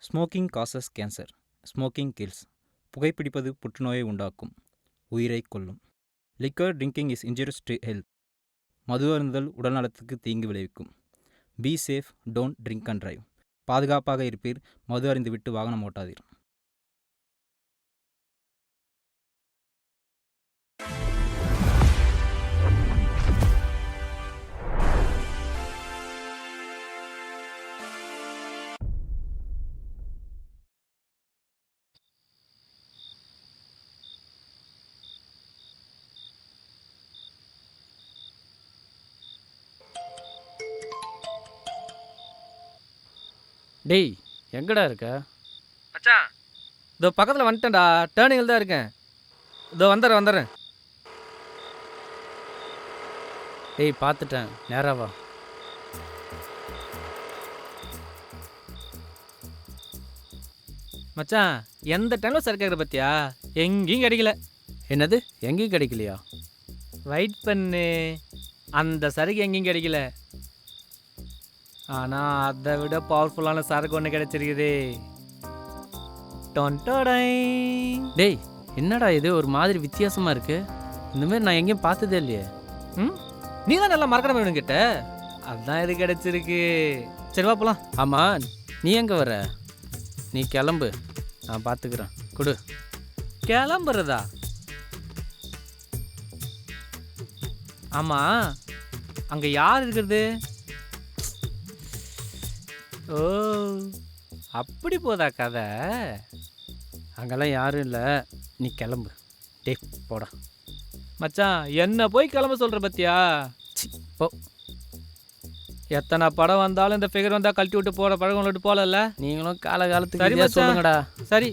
Smoking causes cancer. Smoking kills. புகைப்பிடிப்பது புற்றுநோயை உண்டாக்கும், உயிரை கொல்லும். Liquor drinking is injurious to health. மது அருந்துதல் உடல்நலத்துக்கு தீங்கு விளைவிக்கும். Be safe, don't drink and drive. பாதுகாப்பாக இருப்பீர், மது அருந்திவிட்டு வாகனம் ஓட்டாதீர். டேய் எங்கடா இருக்க? மச்சான் இதோ பக்கத்தில் வந்துட்டேன்டா, டேர்னிங்கில் தான் இருக்கேன். இதோ வந்துடுறேன். டேய் பார்த்துட்டேன், நேரா வா. மச்சான் எந்த டைமில் சரக்கு கேட்குற பற்றியா? எங்கேயும் கிடைக்கல. என்னது எங்கேயும் கிடைக்கலையா? வெயிட் பண்ணு, அந்த சரக்கு எங்கேயும் கிடைக்கல. ஆனால் அதை விட பவர்ஃபுல்லான சரக்கு ஒன்று கிடைச்சிருக்குது. டேய் என்னடா இது ஒரு மாதிரி வித்தியாசமாக இருக்கு. இந்தமாரி நான் எங்கேயும் பார்த்ததே இல்லையே. நீ தான் நல்லா மறக்கணும் வேணும் கிட்ட, அதுதான் இது கிடைச்சிருக்கு. சரி வா போலாம். ஆமாம், நீ எங்கே வர? நீ கிளம்பு, நான் பார்த்துக்கிறேன். கொடு. கிளம்புறதா? ஆமாம், அங்கே யார் இருக்கிறது? ஓ, அப்படி போதா கதை? அங்கெல்லாம் யாரும் இல்லை, நீ கிளம்பு. டேய் போடா. மச்சான் என்ன போய் கிளம்ப சொல்கிற பத்தியா? போ. எத்தனை படம் வந்தாலும் இந்த ஃபிகர் வந்தால் கழட்டி விட்டு போகிற பழகம் விட்டு போகல. நீங்களும் காலகாலத்துக்கு சரி சரியா சொல்லுங்கடா. சரி,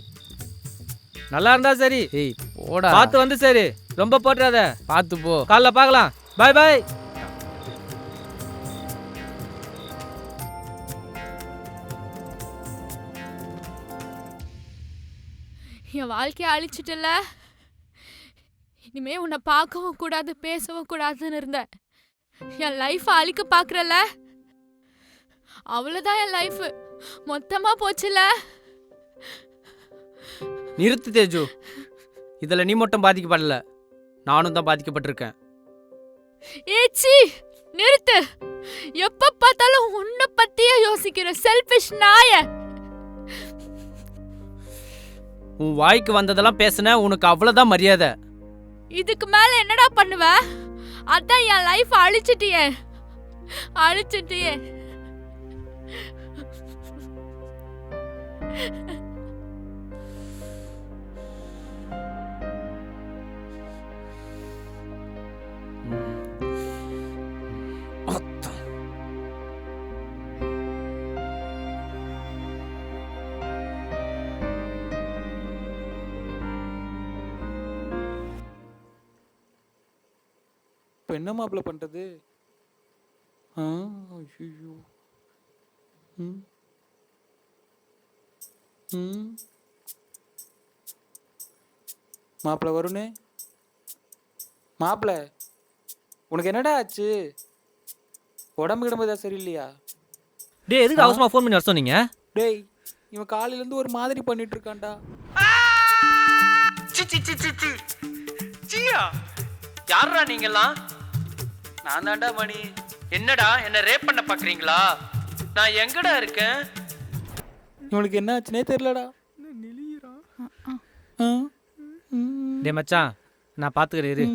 நல்லா இருந்தா சரி. ஏய் போடா. பார்த்து வந்து சரி, ரொம்ப போட்டுறாத. பார்த்து போ. காலைல பார்க்கலாம். பாய் பாய். என் வாழ்க்கையை அழிச்சிட்டல. இனிமே உன்னை பார்க்கவும் கூடாது, பேசவும் கூடாதுன்னு இருந்தேன். என் லைஃப்பை அழிக்க பார்க்குறல, அவ்வளோதான். என் லைஃப் மொத்தமாக போச்சுல. நிறுத்து தேஜு, இதில் நீ மட்டும் பாதிக்கப்படல, நானும் தான் பாதிக்கப்பட்டிருக்கேன். ஏச்சி நிறுத்து. எப்ப பார்த்தாலும் உன்னை பத்தியே யோசிக்கிற செல்ஃபிஷ் நாய. உன் வாய்க்கு வந்ததெல்லாம் பேசுன, உனக்கு அவ்வளோதான் மரியாதை. இதுக்கு மேல என்னடா பண்ணுவ? அதான் என் லைஃப் அழிச்சிட்டியே. இப்போ என்ன மாப்பிள்ள பண்ணுறது? ஐயோ. மாப்பிள்ள வருணே, மாப்பிள்ள உனக்கு என்னடா ஆச்சு? உடம்பு கிடம்புதா சரியில்லையா? டேய் எதுக்கு அவசரமாக ஃபோன் பண்ணி வர சொன்னீங்க? டேய் இவன் காலையிலேருந்து ஒரு மாதிரி பண்ணிட்டு இருக்கான்டா. யாரா நீங்கெல்லாம்? நான் தாண்டா மணி. என்னடா என்ன ரேப் பண்ண பாக்குறீங்களா? நான் எங்கடா இருக்கேன்? இவனுக்கு என்ன ஆச்சுனே தெரியலடா. டே மச்சான், நான் பார்த்துக்கிறேன் இரு.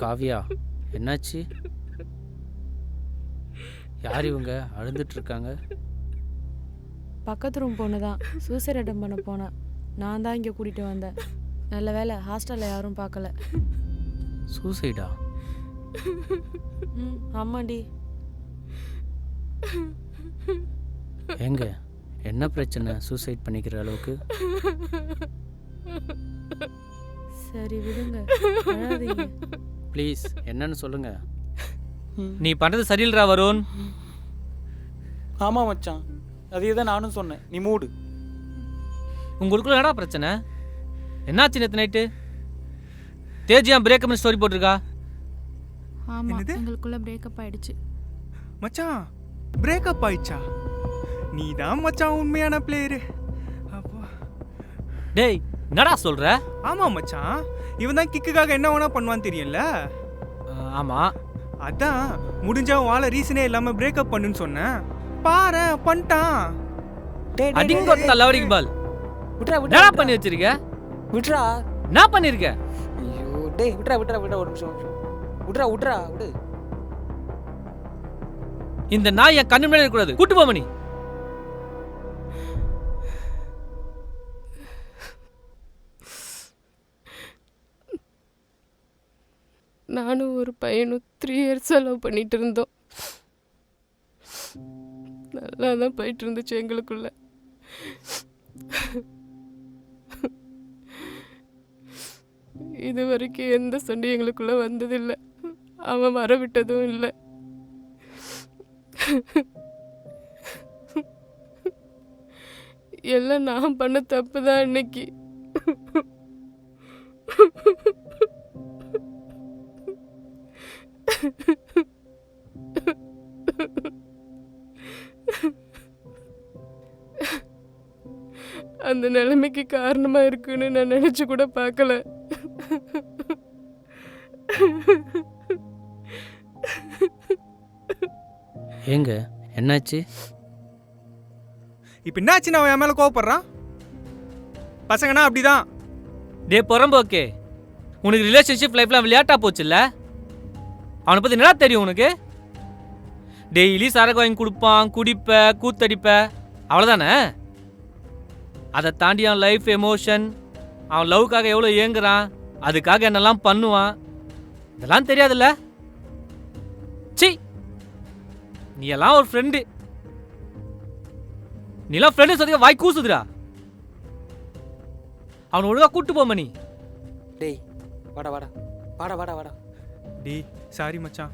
காவியா என்னாச்சு? யார் இவங்க அழுந்துட்டு இருக்காங்க? பக்கத்து ரூம் பொண்ணு தான் சூசைட் அட்டம் பண்ண போனேன். நான் தான் இங்கே கூட்டிகிட்டு வந்தேன். நல்ல வேலை ஹாஸ்டலில் யாரும் பார்க்கல. சூசைடா? ஆமாண்டி. எங்க என்ன பிரச்சனை சூசைட் பண்ணிக்கிற அளவுக்கு? சரி விடுங்க, ப்ளீஸ் என்னன்னு சொல்லுங்க. நீ பண்ணுறது சரியில்லைடா வருண். ஆமாம் மச்சான், அதே தான் நானும் சொன்னேன். நீ மூடு. உங்களுக்குள்ள என்னடா பிரச்சனை? என்னாச்சு நேற்று நைட்டு? தேஜியா பிரேக்கப்னு ஸ்டோரி போட்டிருக்கா? ஆமா, என்னது? எங்களுக்குள்ள பிரேக்கப் ஆயிடுச்சு. மச்சான் பிரேக்கப் ஆயிடுச்சா? நீ தான் மச்சான் உண்மையான பிளேயரு. அப்பா டேய் என்னடா சொல்ற? ஆமாம் மச்சான், இவன் தான் கிக்குக்காக என்ன வேணா பண்ணுவான்னு தெரியும்ல. ஆமா. அதான் முடிஞ்சா வாழ ரீசனே இல்லாமல் பிரேக்கப் பண்ணுன்னு சொன்னேன். பாரு பண்ணிட்டான். அடிங்கொத்த லவடிக்கு பால். விட்றா என்னடா பண்ணி வச்சிருக்க? விட்றா. என்ன பண்ணிருக்க? ஐயோ டேய், விட்றா ஒரு நிமிஷம். விட்றா விடு. இந்த நாய் என் கண்ணு முன்னாடி இருக்கக்கூடாது. கூட்டு போமணி. நானும் ஒரு பையனும் 3 இயர்ஸாக லவ் பண்ணிட்டு இருந்தோம். நல்லா தான் போயிட்டு இருந்துச்சு எங்களுக்குள்ள. இது வரைக்கும் எந்த சண்டையும் எங்களுக்குள்ள வந்ததில்லை. அவன் வர விட்டதும் இல்லை. எல்லாம் நான் பண்ண தப்பு தான் இன்னைக்கு. அந்த நிலைமைக்கு காரணமா இருக்குன்னு நான் நினைச்சு கூட பார்க்கல. ஏங்க என்னாச்சு? இப்போ என்னாச்சு? அவன் என் மேலே கோவப்படுறான். பசங்கன்னா அப்படிதான். டே பொறம்போக்கே, உனக்கு ரிலேஷன்ஷிப் லைஃப்லாம் விளையாட்டா போச்சுல்ல? அவனை பற்றி நல்லா தெரியும் உனக்கு. டெய்லி சரக்கு வாங்கி கொடுப்பான், குடிப்ப, கூத்தடிப்ப, அவ்வளோதானே? அதை தாண்டி அவன் லைஃப் எமோஷன், அவன் லவ்க்காக எவ்வளோ ஏங்குறான், அதுக்காக என்னெல்லாம் பண்ணுவான், இதெல்லாம் தெரியாதுல்ல? சி, நீ எல்லாம் ஒரு ஃப்ரெண்டு. நீலாம் ஃப்ரெண்டு சொல்லி வாய் கூசுதுடா. அவனை ஒழுங்கா கூட்டு போமணி. டேய் வாடா. டேய் சாரி மச்சான்.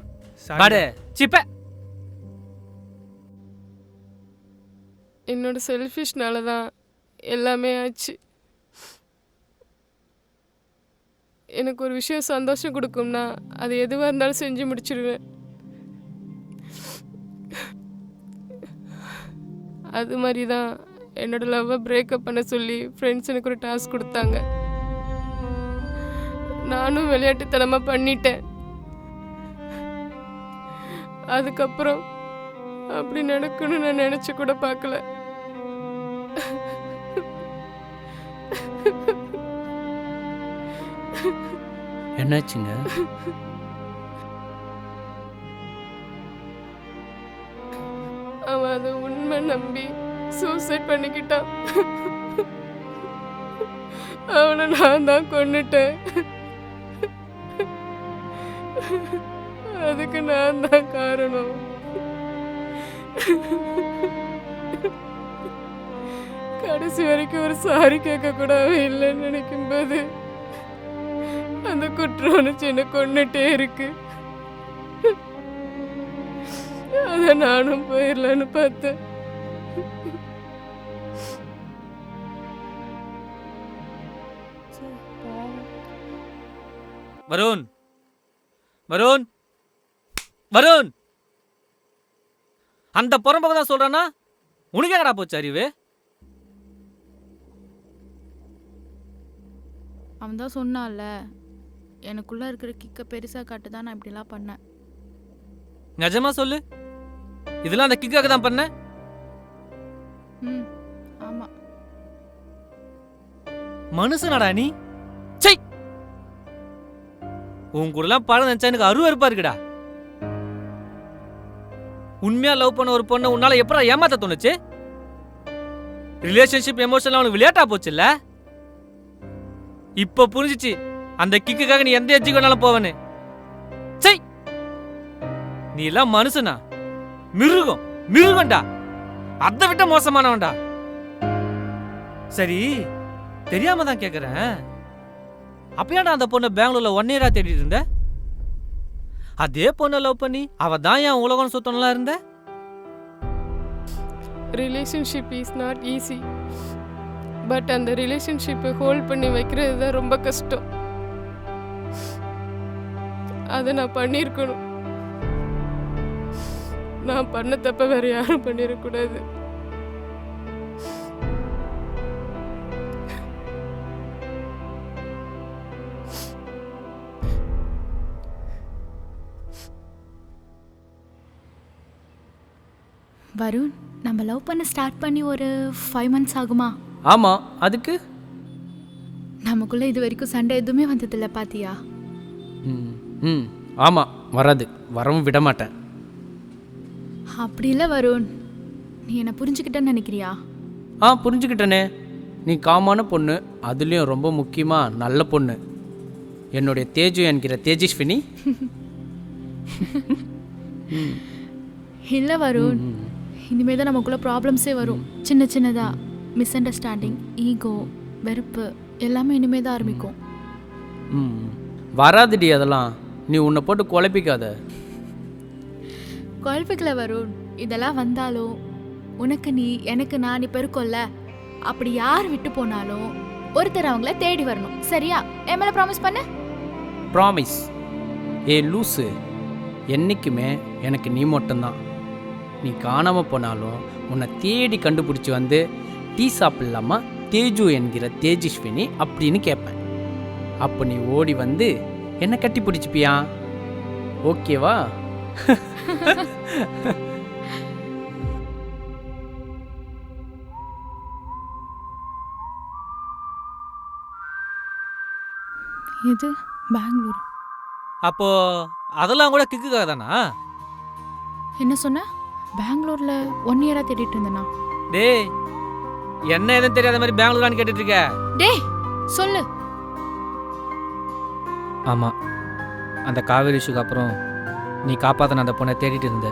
பாடு சிப்ப. என்னோட செல்ஃபிஷ்னால தான் எல்லாமே ஆச்சு. எனக்கு ஒரு விஷயம் சந்தோஷம் கொடுக்கும்னா அது எதுவாக இருந்தாலும் செஞ்சு முடிச்சிடுவேன். அது மாதிரி தான் என்னோட லவ்வை பிரேக்கப் பண்ண சொல்லி ஃப்ரெண்ட்ஸ் எனக்கு ஒரு டாஸ்க் கொடுத்தாங்க. நானும் விளையாட்டுத்தனமாக பண்ணிட்டேன். அதுக்கப்புறம் அப்படி நடக்குன்னு நான் நினச்சி கூட பார்க்கல. என்னாச்சுங்க? அவன் அதை உண்மை நம்பி சூசைட் பண்ணிக்கிட்டான். அவனை நான் தான் கொன்னுட்டேன். அதுக்கு நான் தான் காரணம். கடைசி வரைக்கும் ஒரு சாரி கேட்க கூட அவன் இல்லைன்னு நினைக்கும்போது அந்த குற்ற உணர்ச்சி என்னை கொன்னுட்டே இருக்கு. அத நானும் போயிடலான்னு பார்த்தேன். வருண், வருண், வருண், அந்த புறம்போக்கு தான் சொல்றானா? உனக்கு எங்கடா போச்சு அறிவு? அவன் தான் சொன்னான்ல, எனக்குள்ள இருக்கிற கிக்க பெருசா காட்டு தான் நான் இப்படிலாம் பண்ணேன். நிஜமா சொல்லு, இதெல்லாம் அந்த கிக்காக தான் பண்ண? ஆமா. மனுஷனாடா நீ? சை, உன் கூடலாம் பழம் நினைச்சா எனக்கு அருவருப்பா இருக்குடா. உண்மையா லவ் பண்ண ஒரு பொண்ணை உன்னால எப்படா ஏமாத்த தோணுச்சு? ரிலேஷன்ஷிப் எமோஷன்லாம் உனக்கு விளையாட்டா போச்சுல்ல? இப்ப புரிஞ்சிச்சு அந்த கிக்குக்காக நீ எந்த எஜ்ஜுக்கு வேணாலும் போவனு. சை, நீ எல்லாம் மனுஷனா? மிருகம், மிருகம்டா. அதை விட்ட மோசமானவன்டா. சரி, தெரியாம தான் கேக்குறேன், அப்பயாடா அந்த பொண்ணை பெங்களூர்ல 1 இயரா தேடிட்டு இருந்த? அதே பொண்ணை லவ் பண்ணி அவ தான் என் உலகம் சுத்தம்லாம் இருந்த? Relationship is not easy. But அந்த ரிலேஷன்ஷிப்பை ஹோல்ட் பண்ணி வைக்கிறது தான் ரொம்ப கஷ்டம். அதை நான் பண்ணியிருக்கணும். நான் பண்ண தப்ப வேற யாரும் பண்ணிடக்கூடாது. வருண், நம்ம லவ் பண்ண ஸ்டார்ட் பண்ணி ஒரு 5 months ஆகுமா? ஆமாம், அதுக்கு நமக்குள்ள இது வரைக்கும் சண்டை எதுவுமே வந்ததில்ல பாத்தியா? ம் ஆமாம், வராது, வரவும் விட மாட்டேன். அப்படி இல்லை வருண், நீ என்னை புரிஞ்சுக்கிட்டேன்னு நினைக்கிறியா? புரிஞ்சுக்கிட்டேனே. நீ காமான பொண்ணு, அதுலேயும் ரொம்ப முக்கியமாக நல்ல பொண்ணு. என்னுடைய தேஜு என்கிற தேஜஸ்வினி. இல்லை வருண், இனிமேல் தான் நமக்குள்ள ப்ராப்ளம்ஸே வரும். சின்ன சின்னதா மிஸ் அண்டர்ஸ்டாண்டிங், ஈகோ, வெறுப்பு எல்லாமே இனிமேல் தான் ஆரம்பிக்கும். வராதுடி அதெல்லாம். நீ உன்னை போட்டு குழப்பிக்காத. குழப்பிக்கல வருண், இதெல்லாம் வந்தாலும் உனக்கு நீ எனக்கு நான் இப்போ இருக்கோம்ல, அப்படி யார் விட்டு போனாலும் ஒருத்தர் அவங்கள தேடி வரணும். சரியா? என் மேலே ப்ராமிஸ் பண்ணு. ப்ராமிஸ். ஏ லூஸு, என்றைக்குமே எனக்கு நீ மட்டும்தான். நீ காணாமல் போனாலும் உன்னை தேடி கண்டுபிடிச்சி வந்து டீ சாப்பிடலாமா தேஜு என்கிற தேஜஸ்வினி அப்படின்னு கேட்பேன். அப்போ நீ ஓடி வந்து என்னை கட்டி பிடிச்சிப்பியா? ஓகேவா? இது பெங்களூர். அப்போ அதெல்லாம் கூட கிக்குக்காக தானா? என்ன சொன்ன? பெங்களூர்ல 1 year தேடிட்டு இருந்தேனா? டேய், என்ன எதுவும் தெரியாத மாதிரி பெங்களூரான்னு கேட்டுட்டு இருக்க? டேய் சொல்லு. ஆமாம், அந்த காவேரி இஷ்யூக்கு அப்புறம் நீ காப்பாற்றின அந்த பொண்ணை தேடிட்டு இருந்த.